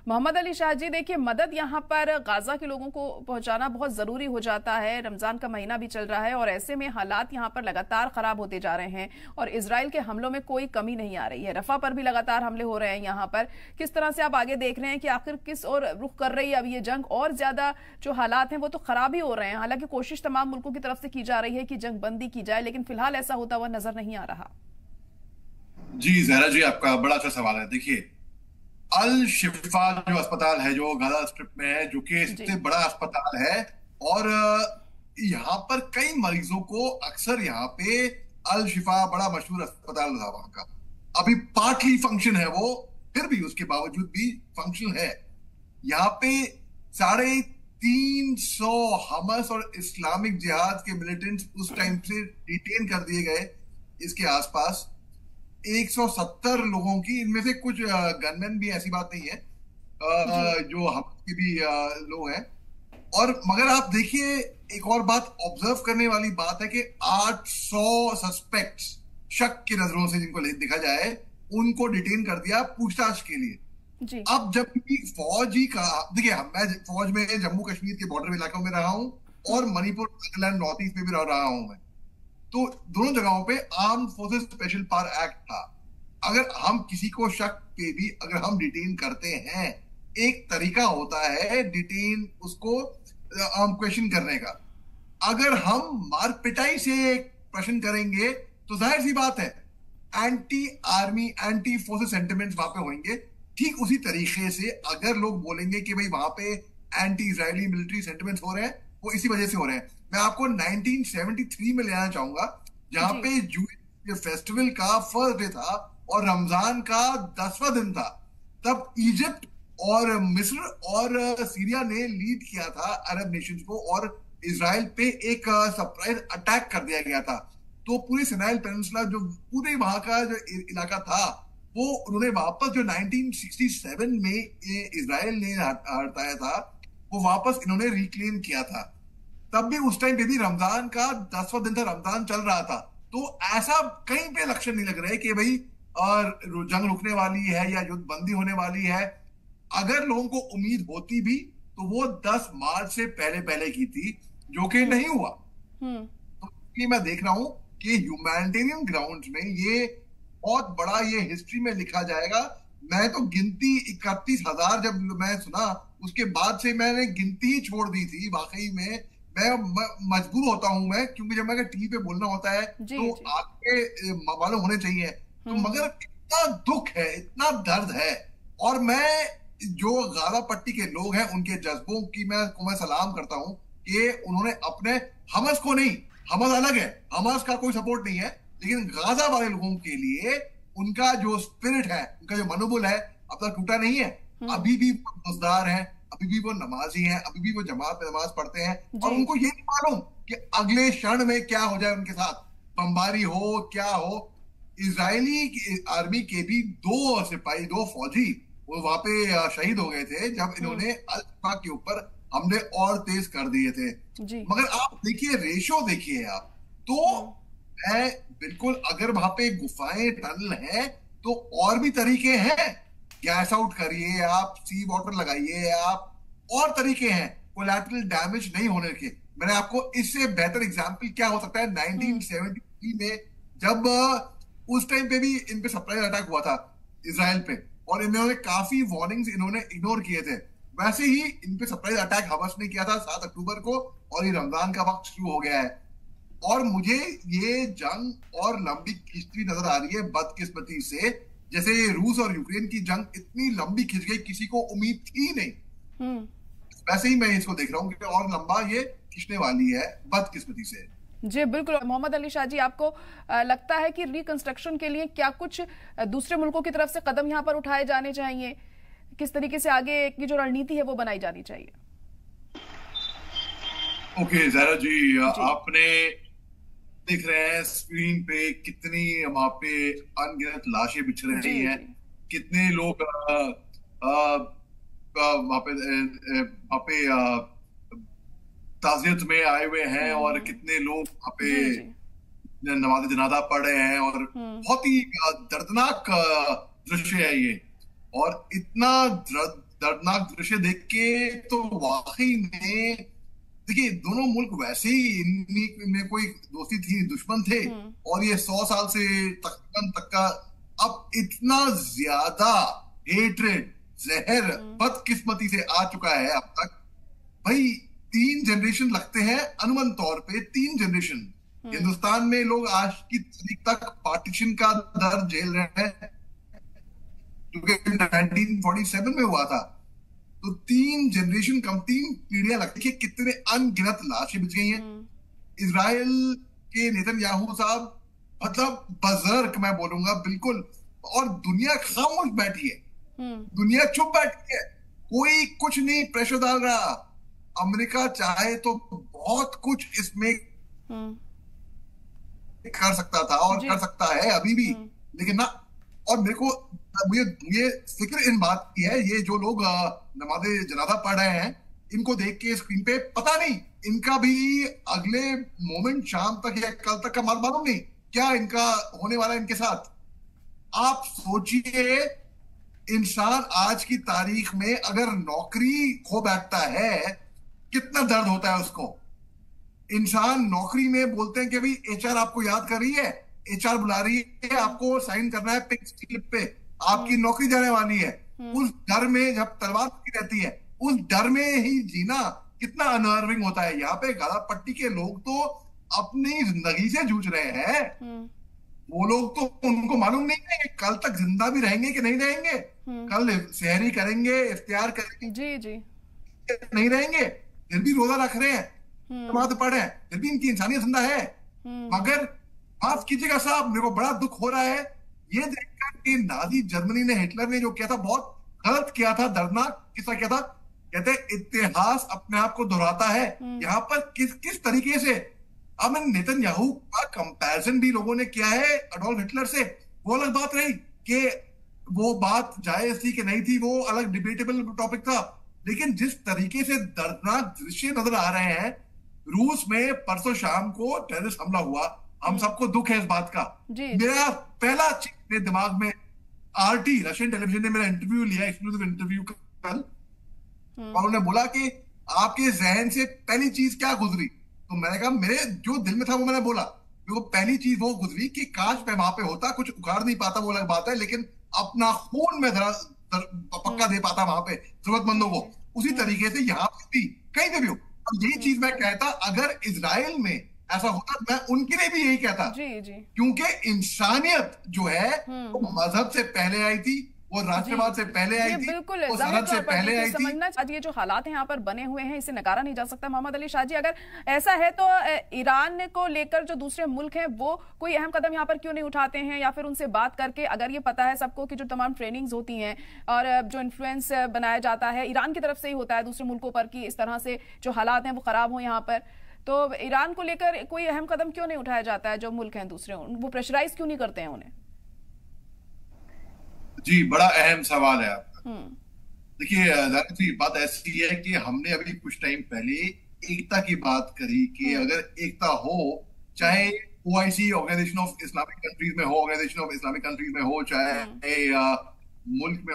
मोहम्मद अली शाह जी, देखिए मदद यहाँ पर गाजा के लोगों को पहुंचाना बहुत जरूरी हो जाता है। रमजान का महीना भी चल रहा है और ऐसे में हालात यहाँ पर लगातार खराब होते जा रहे हैं और इजराइल के हमलों में कोई कमी नहीं आ रही है। रफा पर भी लगातार हमले हो रहे हैं। यहाँ पर किस तरह से आप आगे देख रहे हैं कि आखिर किस ओर रुख कर रही है अब ये जंग? और ज्यादा जो हालात हैं वो तो खराब ही हो रहे हैं। हालांकि कोशिश तमाम मुल्कों की तरफ से की जा रही है कि जंग बंदी की जाए, लेकिन फिलहाल ऐसा होता हुआ नजर नहीं आ रहा। जी जहरा जी, आपका बड़ा अच्छा सवाल है। देखिए, अल शिफा जो अस्पताल है जो गाजा स्ट्रिप में है, जो कि इससे बड़ा अस्पताल है, और यहाँ पर कई मरीजों को अक्सर यहाँ पे अल शिफा बड़ा मशहूर अस्पताल था वहां का। अभी पार्टली फंक्शन है वो, फिर भी उसके बावजूद भी फंक्शन है। यहाँ पे 350 हमस और इस्लामिक जिहाद के मिलिटेंट्स उस टाइम से डिटेन कर दिए गए। इसके आसपास 170 लोगों की, इनमें से कुछ गनमैन भी, ऐसी बात नहीं है, जो हम के भी लोग हैं। और मगर आप देखिए, एक और बात ऑब्जर्व करने वाली बात है कि 800 सस्पेक्ट्स, शक की नजरों से जिनको देखा जाए, उनको डिटेन कर दिया पूछताछ के लिए। जी। अब जब फौज ही का, देखिए मैं फौज में जम्मू कश्मीर के बॉर्डर इलाकों में रहा हूं और मणिपुर, नागालैंड, नॉर्थ ईस्ट में भी रहा हूं मैं। तो दोनों जगहों पे arm forces special power act था। अगर हम किसी को शक पे भी अगर हम डिटेन करते हैं, एक तरीका होता है डिटेन उसको क्वेश्चन करने का। अगर हम मार पिटाई से प्रश्न करेंगे तो जाहिर सी बात है anti army, anti forces sentiments वहां पे होंगे। ठीक उसी तरीके से अगर लोग बोलेंगे कि भाई वहां पे एंटी इजरायली मिलिट्री सेंटिमेंट्स हो रहे हैं, वो इसी वजह से हो रहे हैं। मैं आपको 1973 में ले आना चाहूंगा, जहां पे जूश फेस्टिवल का फर्स्ट डे था और रमजान का 10वां दिन था। तब इजिप्ट और मिस्र और सीरिया ने लीड किया था अरब नेशंस को, और इजराइल पे एक सरप्राइज अटैक कर दिया गया था। तो पूरी सिनाई पेनिनसुला, जो पूरे वहां का जो इलाका था, वो उन्होंने वापस, जो 1967 में इजराइल ने हटाया था, वो वापस इन्होंने रिक्लेम किया था। तब भी उस टाइम पे भी रमजान का 10वां दिन था, रमजान चल रहा था। तो ऐसा कहीं पे लक्षण नहीं लग रहा है कि भाई और जंग रुकने वाली है या युद्ध बंदी होने वाली है। अगर लोगों को उम्मीद होती भी तो वो 10 मार्च से पहले पहले की थी, जो कि नहीं हुआ। तो ये मैं देख रहा हूं कि ह्यूमैनिटेरियन ग्राउंड में ये बहुत बड़ा, ये हिस्ट्री में लिखा जाएगा। मैं तो गिनती 31,000 जब मैं सुना, उसके बाद से मैंने गिनती ही छोड़ दी थी। वाकई में मैं मजबूर होता हूं मैं, क्योंकि जब मैं टीवी पे बोलना होता है तो आपके मालूम होने चाहिए। तो मगर इतना दुख है, इतना दर्द है, और मैं जो गाजा पट्टी के लोग हैं उनके जज्बों की मैं सलाम करता हूं कि उन्होंने अपने, हमस को नहीं, हमस अलग है, हमस का कोई सपोर्ट नहीं है, लेकिन गाजा वाले लोगों के लिए उनका जो स्पिरिट है, उनका जो मनोबल है, अब तक टूटा नहीं है। अभी भी वो रोजगार है, अभी भी वो नमाजी हैं, अभी भी वो जमात में नमाज पढ़ते हैं, और उनको ये नहीं मालूम कि अगले क्षण में क्या हो जाए उनके साथ, बमबारी हो, क्या हो। इजरायली आर्मी के भी 2 सिपाही, 2 फौजी वो वहां पे शहीद हो गए थे जब इन्होंने अल-शिफा के ऊपर हमले और तेज कर दिए थे। मगर आप देखिए, रेशो देखिए आप, तो है बिल्कुल, अगर वहां पे गुफाएं, टनल हैं, तो और भी तरीके हैं। गैस आउट करिए आप, सी वाटर लगाइए आप, और तरीके हैं कोलैटरल डैमेज नहीं होने के। मैंने आपको इससे बेहतर एग्जांपल क्या हो सकता है, 1973 में जब उस टाइम पे भी इन पे सरप्राइज अटैक हुआ था इजराइल पे, और इन्होंने काफी वार्निंग्स इन्होंने इग्नोर किए थे। वैसे ही इन पे सरप्राइज अटैक हवस ने किया था 7 अक्टूबर को, और ये रमजान का वक्त शुरू हो गया है। और मुझे ये जंग और लंबी खिंचती नजर आ रही है, बदकिस्मती से। जैसे रूस और यूक्रेन की जंग इतनी लंबी खिंच गई, किसी को उम्मीद थी नहीं, वैसे ही मैं इसको देख रहा हूँ कि और लंबा ये खिंचने वाली है, बदकिस्मती से। जी बिल्कुल। मोहम्मद अली शाह जी, आपको लगता है कि रिकंस्ट्रक्शन के लिए क्या कुछ दूसरे मुल्कों की तरफ से कदम यहाँ पर उठाए जाने चाहिए? किस तरीके से आगे की जो रणनीति है वो बनाई जानी चाहिए? ओके जहरा जी, आपने देख रहे हैं स्क्रीन पे कितनी वहां पे अनगिनत लाशें बिछ रही हैं, कितने लोग वहां पे ताजियत में आए हुए हैं, और कितने लोग वहां पे नमाज जनाजा पढ़ रहे हैं, और बहुत ही दर्दनाक दृश्य है ये। और इतना दर्दनाक दृश्य देख के तो वाकई में, देखिए दोनों मुल्क वैसे ही इनमें कोई दोस्ती थी, दुश्मन थे, और ये 100 साल से तकरीबन तक का अब इतना ज्यादा हेट्रेड, जहर बदकिस्मती से आ चुका है अब तक। भाई 3 जनरेशन लगते हैं अनुमान तौर पे, 3 जनरेशन। हिंदुस्तान में लोग आज की तारीख तक पार्टीशन का दर्द झेल रहे हैं, जो कि 1947 में हुआ था। तो 3 जनरेशन कम 3 पीढ़ियां लगती है, कितने अनगिनत लाशें बिछ गई हैं। इजराइल के नेतन्याहू साहब मतलब बजर्क मैं बोलूंगा बिल्कुल, और दुनिया खामोश बैठी है, दुनिया चुप बैठी है, कोई कुछ नहीं प्रेशर डाल रहा। अमेरिका चाहे तो बहुत कुछ इसमें कर सकता था और कर सकता है अभी भी, लेकिन ना। और मुझे फिक्र इन बात की है, ये जो लोग नमाज़े जनाजा पढ़ रहे हैं, इनको देख के स्क्रीन पे पता नहीं इनका भी अगले मोमेंट शाम तक या कल तक का मालूम नहीं क्या इनका होने वाला है इनके साथ। आप सोचिए, इंसान आज की तारीख में अगर नौकरी खो बैठता है, कितना दर्द होता है उसको। इंसान नौकरी में बोलते हैं कि भाई एचआर आपको याद कर रही है, एचआर बुला रही है, आपको साइन करना है पिंक स्लिप पे, आपकी नौकरी जाने वाली है। उस डर में जब तलवार रहती है, उस डर में ही जीना कितना अनर्विंग होता है। यहाँ पे गाजा पट्टी के लोग तो अपनी जिंदगी से जूझ रहे हैं। वो लोग तो, उनको मालूम नहीं है कि कल तक जिंदा भी रहेंगे कि नहीं रहेंगे, कल सहरी करेंगे, इफ्तियार करेंगे, जी जी नहीं रहेंगे, फिर भी रोजा रख रहे हैं, नमाज पढ़ रहे हैं, फिर भी इनकी इंसानियत जिंदा है। मगर माफ कीजिएगा साहब, मेरे को बड़ा दुख हो रहा है ये देखकर कि नाजी जर्मनी ने, हिटलर ने जो किया था बहुत गलत किया था, दर्दनाक किस्सा किया था। कहते इतिहास अपने आप को दोहराता है। यहाँ पर किस तरीके से अब नेतन्याहू का कंपैरिजन भी लोगों ने किया है एडोल्फ हिटलर से। वो अलग बात रही कि वो बात जायज थी कि नहीं थी, वो अलग डिबेटेबल टॉपिक था। लेकिन जिस तरीके से दर्दनाक दृश्य नजर आ रहे हैं, रूस में परसों शाम को टेररिस्ट हमला हुआ, हम सबको दुख है इस बात का। मेरा पहला चीज मेरे दिमाग में, आरटी रशियन टेलीविजन ने मेरा इंटरव्यू लिया, एक्सक्लूसिव इंटरव्यू कल, और उन्होंने बोला कि आपके जहन से पहली चीज क्या गुजरी। तो मैंने कहा मेरे जो दिल में था वो मैंने बोला। मेरे को पहली चीज वो गुजरी कि काश मैं वहां पे होता, कुछ उखाड़ नहीं पाता वो अलग बात है, लेकिन अपना खून में पक्का दे पाता वहां पे जरूरतमंदों को। उसी तरीके से यहाँ पे भी कहीं पे भी हो। अब यही चीज मैं कहता, अगर इजराइल में ऐसा होता मैं उनके लिए भी यही कहता। जी जी। क्योंकि इंसानियत जो है वो मजहब से पहले आई थी, वो राष्ट्रवाद से पहले आई थी, बिल्कुल वो सरहद से पहले आई थी। समझना चाहिए जो हालात यहाँ पर बने हुए हैं, इसे नकारा नहीं जा सकता। मोहम्मद अली शाह जी, अगर ऐसा है तो ईरान को लेकर जो दूसरे मुल्क हैं वो कोई अहम कदम यहाँ पर क्यों नहीं उठाते हैं, या फिर उनसे बात करके, अगर ये पता है सबको कि जो तमाम ट्रेनिंग्स होती हैं और जो इन्फ्लुएंस बनाया जाता है ईरान की तरफ से ही होता है दूसरे मुल्कों पर, कि इस तरह से जो हालात हैं वो खराब हो यहाँ पर, तो ईरान को लेकर कोई अहम कदम क्यों नहीं उठाया जाता है? जो मुल्क हैं दूसरे, वो प्रेशराइज क्यों नहीं करते हैं उन्हें? जी, बड़ा अहम सवाल है आपका। देखिए बात ऐसी है कि हमने अभी कुछ टाइम पहले एकता की बात करी कि अगर एकता हो, चाहे OIC organisation of Islamic countries में हो, ऑर्गेनाइजेशन ऑफ इस्लामिक कंट्रीज में हो, चाहे मुल्क में,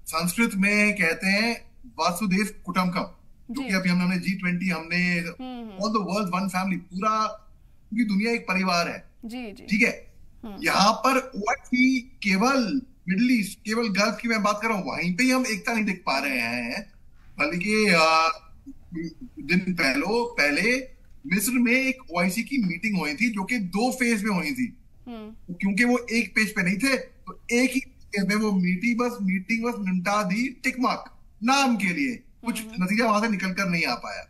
संस्कृत में कहते हैं वासुदेव कुटुंबकम, जो कि अभी हमने G20, हमने all the world one family, पूरी दुनिया एक परिवार है। ठीक है, यहाँ पर ओआईसी केवल मिडिल ईस्ट, केवल गल्फ की मैं बात कर रहा हूँ, वहीं पे ही हम एकता नहीं देख पा रहे हैं। बल्कि दिन पहले मिस्र में एक ओआईसी की मीटिंग हुई थी, जो कि 2 फेज में हुई थी, क्योंकि वो एक पेज पे नहीं थे, तो एक ही फेज में वो मीटिंग बस निपटा दी टिक मार्क नाम के लिए, कुछ नतीजा वहां से निकल कर नहीं आ पाया।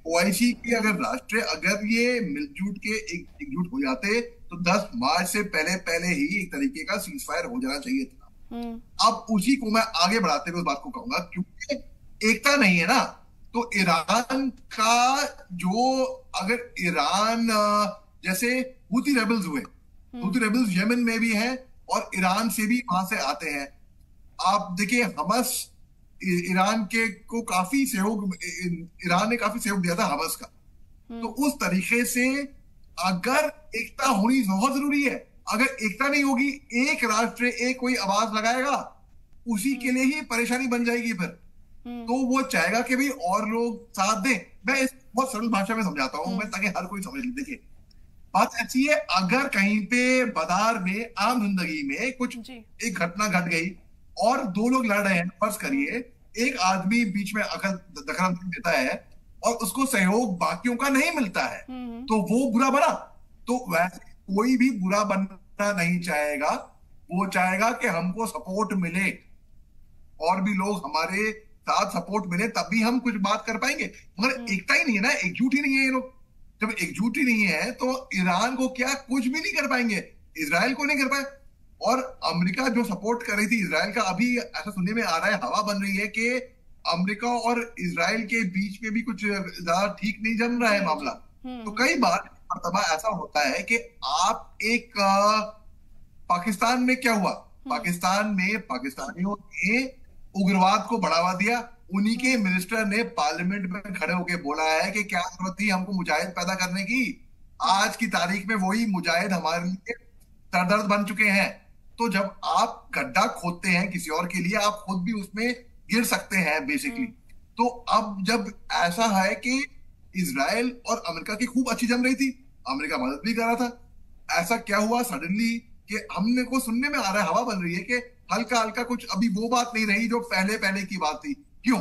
ओआईसी के अगर ये मिलजुट के एकजुट हो जाते तो 10 मार्च से पहले ही एक तरीके का सीज फायर हो जाना चाहिए था। अब उसी को मैं आगे बढ़ाते हुए उस बात को कहूंगा, क्योंकि एकता नहीं है ना, तो ईरान का जो, अगर ईरान जैसे हूती रेबल्स हुए, हूती रेबल्स यमन में भी हैं और ईरान से भी वहां से आते हैं। आप देखिए, हमास ईरान के को काफी सहयोग, ईरान ने काफी सहयोग दिया था हमास का। तो उस तरीके से अगर एकता होनी बहुत जरूरी है। अगर एकता नहीं होगी, एक राष्ट्र एक कोई आवाज लगाएगा, उसी के लिए ही परेशानी बन जाएगी फिर। तो वो चाहेगा कि भाई और लोग साथ दें। मैं इस बहुत सरल भाषा में समझाता हूं मैं, ताकि हर कोई समझ ले। देखिए बात ऐसी है, अगर कहीं पे बाजार में आम जिंदगी में कुछ एक घटना घट गई और दो लोग लड़ रहे हैं, फर्ज करिए एक आदमी बीच में दखल देता है और उसको सहयोग बाकियों का नहीं मिलता है, तो वो बुरा बना। तो वैसे कोई भी बुरा बनना नहीं चाहेगा, वो चाहेगा कि हमको सपोर्ट मिले और भी लोग हमारे साथ सपोर्ट मिले, तभी हम कुछ बात कर पाएंगे। मगर एकता ही नहीं है ना, एकजुट ही नहीं है ये लोग। जब एकजुट ही नहीं है तो ईरान को क्या कुछ भी नहीं कर पाएंगे, इजराइल को नहीं कर पाए। और अमेरिका जो सपोर्ट कर रही थी इजराइल का, अभी ऐसा सुनने में आ रहा है, हवा बन रही है कि अमेरिका और इजराइल के बीच में भी कुछ ज्यादा ठीक नहीं जम रहा है मामला। तो कई बार मर्तबा ऐसा होता है कि आप एक पाकिस्तान में क्या हुआ, पाकिस्तान में पाकिस्तानियों ने उग्रवाद को बढ़ावा दिया। उन्हीं के मिनिस्टर ने पार्लियामेंट में खड़े होकर बोला है कि क्या जरूरत थी हमको मुजाहिद पैदा करने की, आज की तारीख में वही मुजाहिद हमारे लिए सरदर्द बन चुके हैं। तो जब आप गड्ढा खोदते हैं किसी और के लिए, आप खुद भी उसमें गिर सकते हैं बेसिकली। तो अब जब ऐसा है कि इजराइल और अमेरिका की खूब अच्छी जम रही थी, अमेरिका मदद भी कर रहा था, ऐसा क्या हुआ सडनली कि हमने को सुनने में आ रहा है, हवा बन रही है कि हल्का हल्का कुछ अभी वो बात नहीं रही जो पहले पहले की बात थी। क्यों?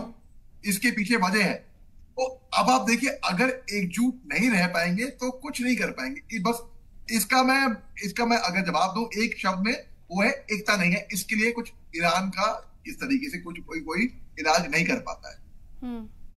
इसके पीछे वजह है। तो अब आप देखिए, अगर एकजुट नहीं रह पाएंगे तो कुछ नहीं कर पाएंगे। बस इसका मैं अगर जवाब दूं एक शब्द में, वो है एकता नहीं है। इसके लिए कुछ ईरान का इस तरीके से कोई इलाज नहीं कर पाता है।